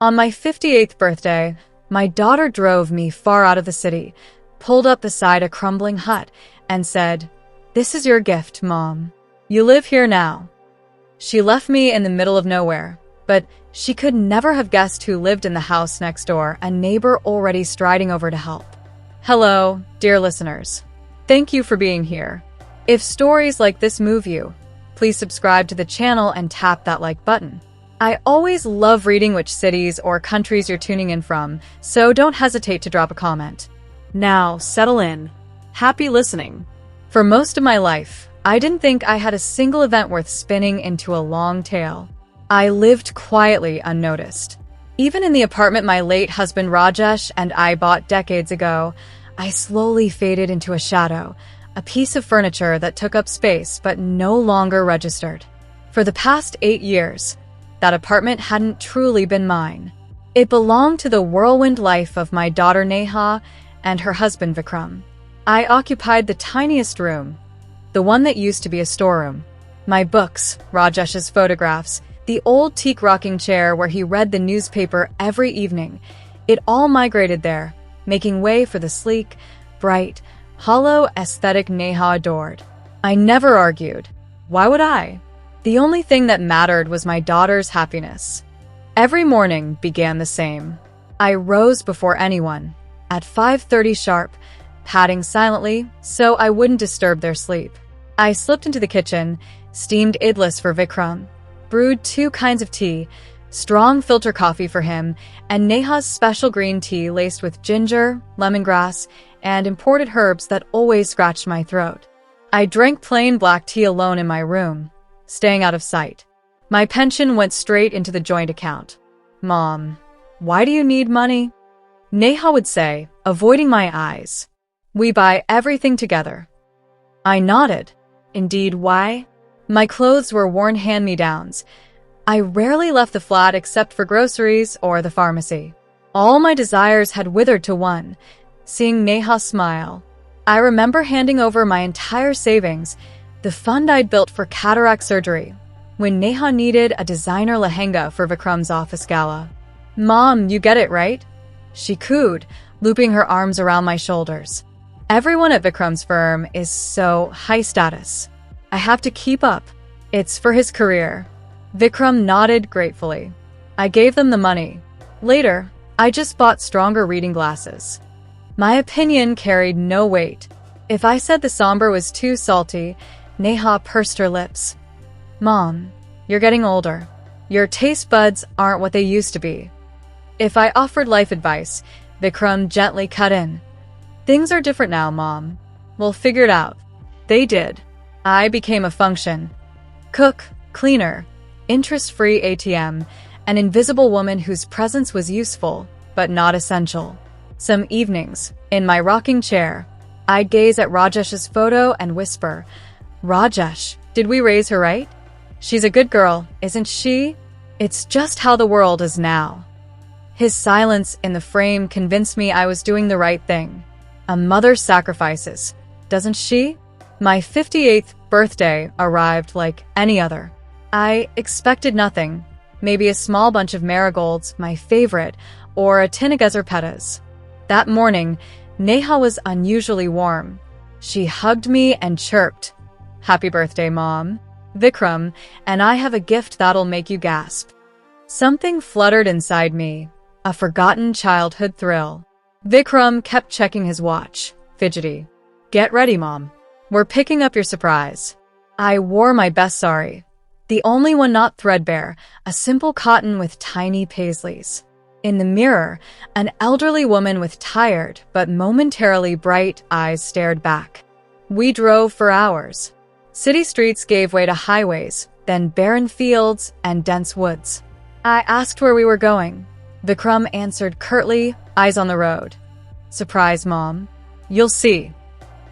On my 58th birthday, my daughter drove me far out of the city, pulled up beside a crumbling hut, and said, "This is your gift, Mom. You live here now." She left me in the middle of nowhere, but she could never have guessed who lived in the house next door, a neighbor already striding over to help. Hello, dear listeners. Thank you for being here. If stories like this move you, please subscribe to the channel and tap that like button. I always love reading which cities or countries you're tuning in from, so don't hesitate to drop a comment. Now, settle in. Happy listening. For most of my life, I didn't think I had a single event worth spinning into a long tale. I lived quietly unnoticed. Even in the apartment my late husband Rajesh and I bought decades ago, I slowly faded into a shadow, a piece of furniture that took up space but no longer registered. For the past 8 years, that apartment hadn't truly been mine. It belonged to the whirlwind life of my daughter Neha and her husband Vikram. I occupied the tiniest room, the one that used to be a storeroom. My books, Rajesh's photographs, the old teak rocking chair where he read the newspaper every evening, it all migrated there, making way for the sleek, bright, hollow aesthetic Neha adored. I never argued. Why would I? The only thing that mattered was my daughter's happiness. Every morning began the same. I rose before anyone, at 5:30 sharp, padding silently so I wouldn't disturb their sleep. I slipped into the kitchen, steamed idlis for Vikram, brewed 2 kinds of tea, strong filter coffee for him, and Neha's special green tea laced with ginger, lemongrass, and imported herbs that always scratched my throat. I drank plain black tea alone in my room, staying out of sight. My pension went straight into the joint account. "Mom, why do you need money?" Neha would say, avoiding my eyes. "We buy everything together." I nodded. Indeed, why? My clothes were worn hand-me-downs. I rarely left the flat except for groceries or the pharmacy. All my desires had withered to one, seeing Neha smile. I remember handing over my entire savings, the fund I'd built for cataract surgery, when Neha needed a designer lehenga for Vikram's office gala. "Mom, you get it, right?" she cooed, looping her arms around my shoulders. "Everyone at Vikram's firm is so high status. I have to keep up. It's for his career." Vikram nodded gratefully. I gave them the money. Later, I just bought stronger reading glasses. My opinion carried no weight. If I said the somber was too salty, Neha pursed her lips. "Mom, you're getting older. Your taste buds aren't what they used to be." If I offered life advice, Vikram gently cut in. "Things are different now, Mom. We'll figure it out." They did. I became a function. Cook, cleaner, interest-free ATM, an invisible woman whose presence was useful, but not essential. Some evenings, in my rocking chair, I'd gaze at Rajesh's photo and whisper, "Rajesh, did we raise her right? She's a good girl, isn't she? It's just how the world is now." His silence in the frame convinced me I was doing the right thing. A mother sacrifices, doesn't she? My 58th birthday arrived like any other. I expected nothing, maybe a small bunch of marigolds, my favorite, or a tin of gazerpetas. That morning, Neha was unusually warm. She hugged me and chirped, "Happy birthday, Mom. Vikram and I have a gift that'll make you gasp." Something fluttered inside me, a forgotten childhood thrill. Vikram kept checking his watch, fidgety. "Get ready, Mom. We're picking up your surprise." I wore my best sari, the only one not threadbare, a simple cotton with tiny paisleys. In the mirror, an elderly woman with tired but momentarily bright eyes stared back. We drove for hours. City streets gave way to highways, then barren fields and dense woods. I asked where we were going. Vikram answered curtly, eyes on the road. "Surprise, Mom. You'll see."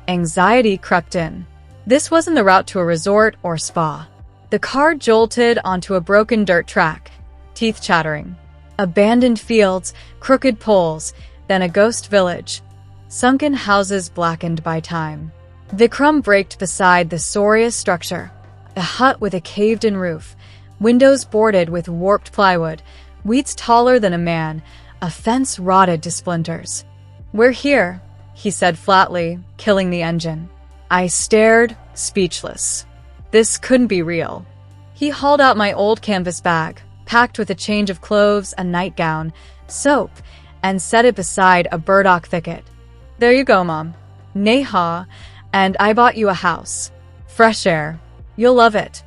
Anxiety crept in. This wasn't the route to a resort or spa. The car jolted onto a broken dirt track, teeth chattering. Abandoned fields, crooked poles, then a ghost village. Sunken houses blackened by time. Vikram braked beside the sorriest structure, a hut with a caved-in roof, windows boarded with warped plywood, weeds taller than a man, a fence rotted to splinters. "We're here," he said flatly, killing the engine. I stared, speechless. This couldn't be real. He hauled out my old canvas bag, packed with a change of clothes, a nightgown, soap, and set it beside a burdock thicket. "There you go, Mom. Neha, and I bought you a house. Fresh air. You'll love it."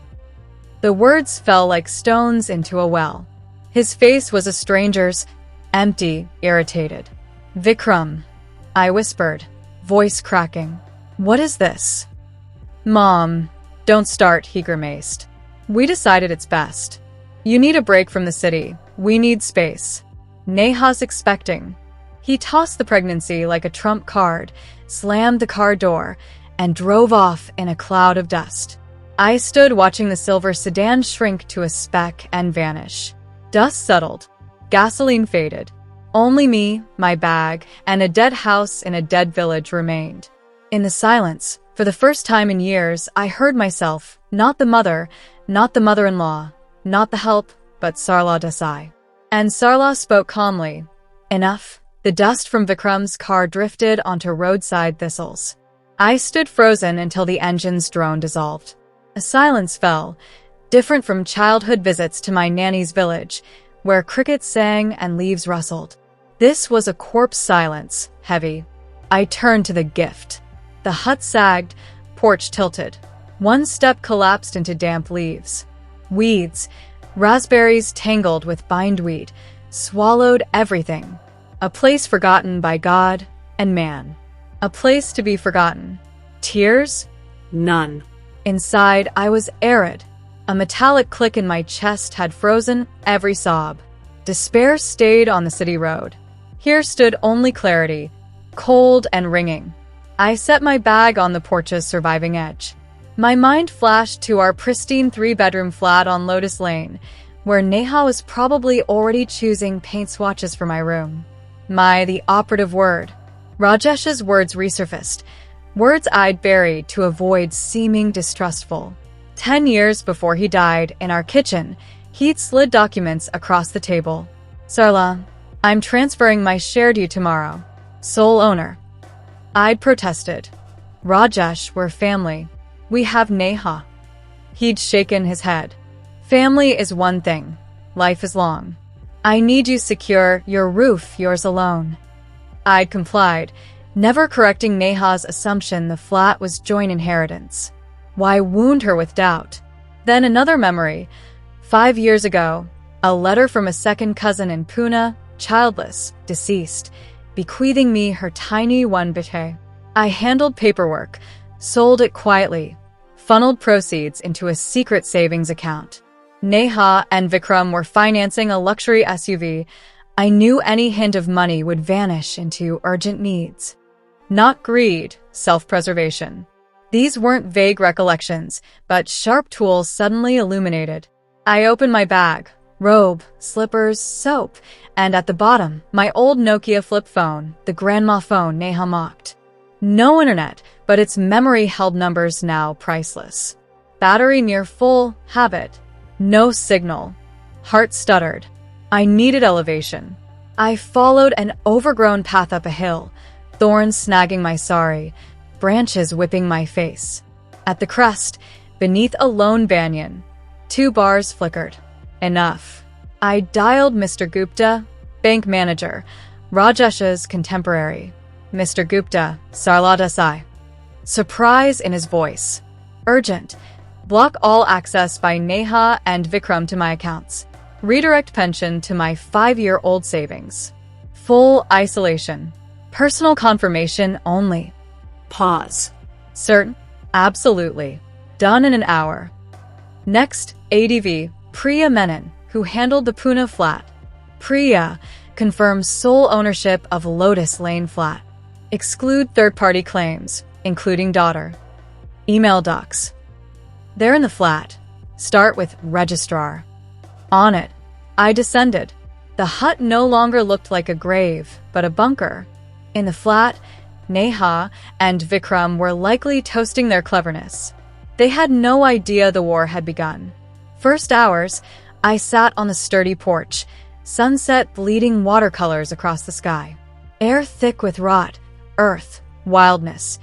The words fell like stones into a well. His face was a stranger's, empty, irritated. "Vikram," I whispered, voice cracking. "What is this?" "Mom, don't start," he grimaced. "We decided it's best. You need a break from the city. We need space. Neha's expecting." He tossed the pregnancy like a trump card, slammed the car door, and drove off in a cloud of dust. I stood watching the silver sedan shrink to a speck and vanish. Dust settled. Gasoline faded. Only me, my bag, and a dead house in a dead village remained. In the silence, for the first time in years, I heard myself, not the mother, not the mother-in-law, not the help, but Sarla Desai. And Sarla spoke calmly. "Enough." The dust from Vikram's car drifted onto roadside thistles. I stood frozen until the engine's drone dissolved. A silence fell, different from childhood visits to my nanny's village, where crickets sang and leaves rustled. This was a corpse silence, heavy. I turned to the gift. The hut sagged, porch tilted. One step collapsed into damp leaves. Weeds, raspberries tangled with bindweed, swallowed everything. A place forgotten by God and man. A place to be forgotten. Tears? None. Inside, I was arid. A metallic click in my chest had frozen every sob. Despair stayed on the city road. Here stood only clarity, cold and ringing. I set my bag on the porch's surviving edge. My mind flashed to our pristine 3-bedroom flat on Lotus Lane, where Neha was probably already choosing paint swatches for my room. The operative word. Rajesh's words resurfaced, words I'd buried to avoid seeming distrustful. 10 years before he died, in our kitchen, he'd slid documents across the table. "Sarla, I'm transferring my share to you tomorrow. Sole owner." I'd protested. "Rajesh, we're family. We have Neha." He'd shaken his head. "Family is one thing. Life is long. I need you secure, your roof, yours alone." I'd complied, never correcting Neha's assumption the flat was joint inheritance. Why wound her with doubt? Then another memory. 5 years ago, a letter from a second cousin in Pune, childless, deceased, bequeathing me her tiny 1 bithe. I handled paperwork, sold it quietly, funneled proceeds into a secret savings account. Neha and Vikram were financing a luxury SUV. I knew any hint of money would vanish into urgent needs. Not greed, self-preservation. These weren't vague recollections, but sharp tools suddenly illuminated. I opened my bag. Robe, slippers, soap, and at the bottom, my old Nokia flip phone, the grandma phone Neha mocked. No internet, but its memory held numbers now priceless. Battery near full, habit. No signal. Heart stuttered. I needed elevation. I followed an overgrown path up a hill, thorns snagging my sari, branches whipping my face. At the crest, beneath a lone banyan, 2 bars flickered. Enough. I dialed Mr. Gupta, bank manager, Rajesh's contemporary. "Mr. Gupta, Sarla Desai." Surprise in his voice. "Urgent. Block all access by Neha and Vikram to my accounts. Redirect pension to my 5-year-old savings. Full isolation. Personal confirmation only." Pause. "Certain?" "Absolutely. Done in an hour." Next, ADV, Priya Menon, who handled the Pune flat. Priya confirms sole ownership of Lotus Lane flat. Exclude third-party claims, including daughter. Email docs. They're in the flat. Start with registrar. On it, I descended. The hut no longer looked like a grave, but a bunker. In the flat, Neha and Vikram were likely toasting their cleverness. They had no idea the war had begun. First hours, I sat on the sturdy porch, Sunset bleeding watercolors across the sky. Air thick with rot, earth, wildness.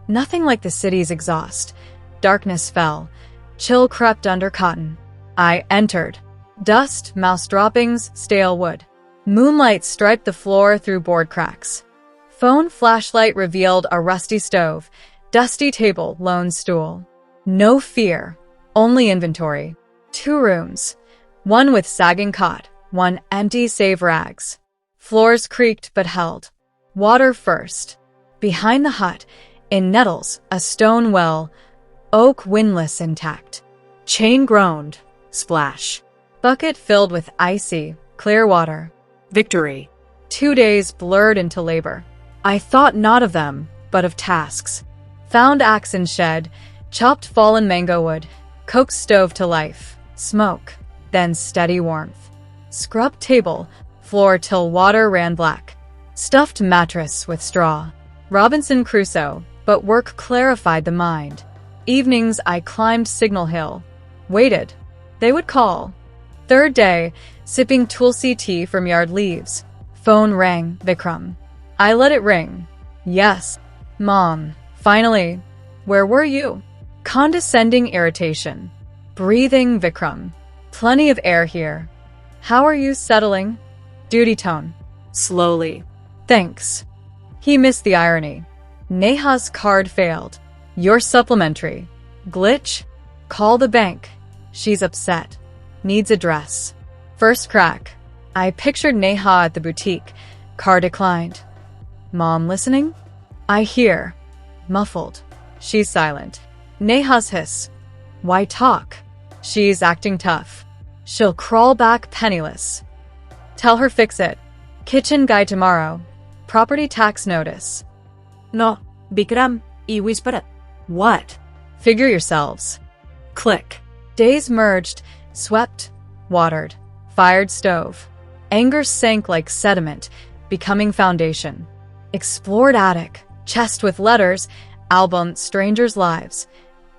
Nothing like the city's exhaust. Darkness fell. Chill crept under cotton. I entered. Dust, mouse droppings, stale wood. Moonlight striped the floor through board cracks. Phone flashlight revealed a rusty stove, dusty table, lone stool. No fear, only inventory. 2 rooms, one with sagging cot, one empty save rags. Floors creaked but held. Water first. Behind the hut, in nettles, a stone well, oak windlass intact. Chain groaned, splash. Bucket filled with icy, clear water. Victory. 2 days blurred into labor. I thought not of them, but of tasks. Found axe in shed, chopped fallen mango wood, coaxed stove to life, smoke, then steady warmth. Scrubbed table, floor till water ran black. Stuffed mattress with straw. Robinson Crusoe, but work clarified the mind. Evenings I climbed Signal Hill. Waited. They would call. 3rd day, sipping tulsi tea from yard leaves. Phone rang, Vikram. I let it ring. Yes. Mom. Finally. Where were you? Condescending irritation. Breathing, Vikram. Plenty of air here. How are you settling? Duty tone. Slowly. Thanks. He missed the irony. Neha's card failed. You're supplementary. Glitch? Call the bank. She's upset. Needs address. First crack. I pictured Neha at the boutique. Car declined. Mom listening? I hear. Muffled. She's silent. Neha's hiss. Why talk? She's acting tough. She'll crawl back penniless. Tell her fix it. Kitchen guy tomorrow. Property tax notice. No, Bikram, I whispered. What? Figure yourselves. Click. Days merged, swept, watered, fired stove. Anger sank like sediment, becoming foundation. Explored attic, chest with letters, album, strangers' lives.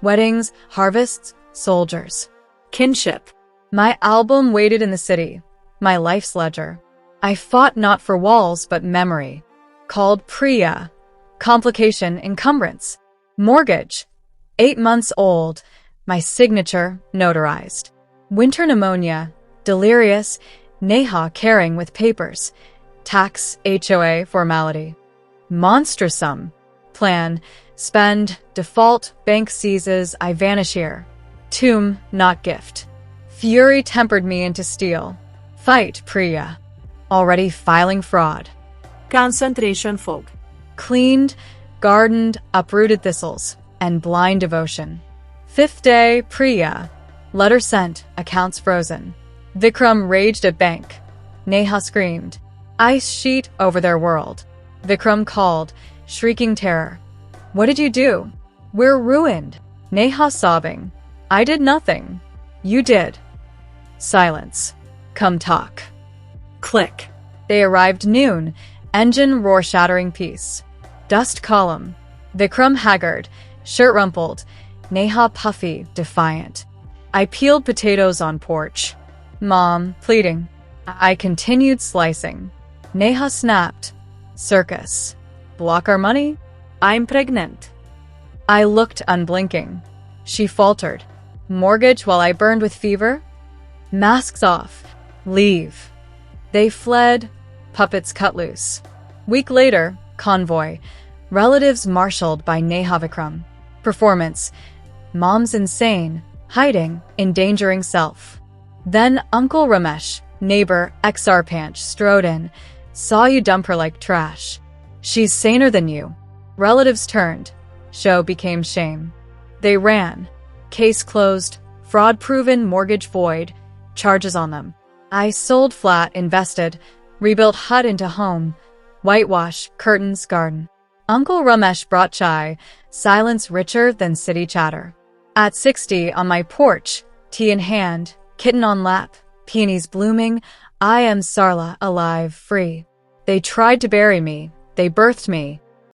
Weddings, harvests, soldiers. Kinship. My album waited in the city, my life's ledger. I fought not for walls but memory. Called Priya. Complication, encumbrance. Mortgage. 8 months old. My signature, notarized. Winter pneumonia. Delirious. Neha carrying with papers. Tax, HOA, formality. Monstrous sum. Plan. Spend. Default. Bank seizes. I vanish here. Tomb, not gift. Fury tempered me into steel. Fight, Priya. Already filing fraud. Concentration fog. Cleaned, gardened, uprooted thistles, and blind devotion. 5th day, Priya. Letter sent, accounts frozen. Vikram raged at bank. Neha screamed. Ice sheet over their world. Vikram called, shrieking terror. What did you do? We're ruined. Neha sobbing. I did nothing. You did. Silence. Come talk. Click. They arrived noon. Engine roar-shattering peace. Dust column. Vikram haggard, shirt rumpled. Neha puffy, defiant. I peeled potatoes on porch. Mom, pleading. I continued slicing. Neha snapped. Circus. Block our money? I'm pregnant. I looked unblinking. She faltered. Mortgage while I burned with fever? Masks off. Leave. They fled. Puppets cut loose. Week later, convoy. Relatives marshaled by Neha Vikram. Performance. Mom's insane. Hiding. Endangering self. Then Uncle Ramesh, neighbor, XR Panch, strode in. Saw you dump her like trash. She's saner than you. Relatives turned. Show became shame. They ran. Case closed. Fraud proven, mortgage void. Charges on them. I sold flat, invested. Rebuilt hut into home. Whitewash, curtains, garden. Uncle Ramesh brought chai. Silence richer than city chatter. At 60, on my porch, tea in hand, kitten on lap, peonies blooming, I am Sarla, alive, free. They tried to bury me. They birthed me.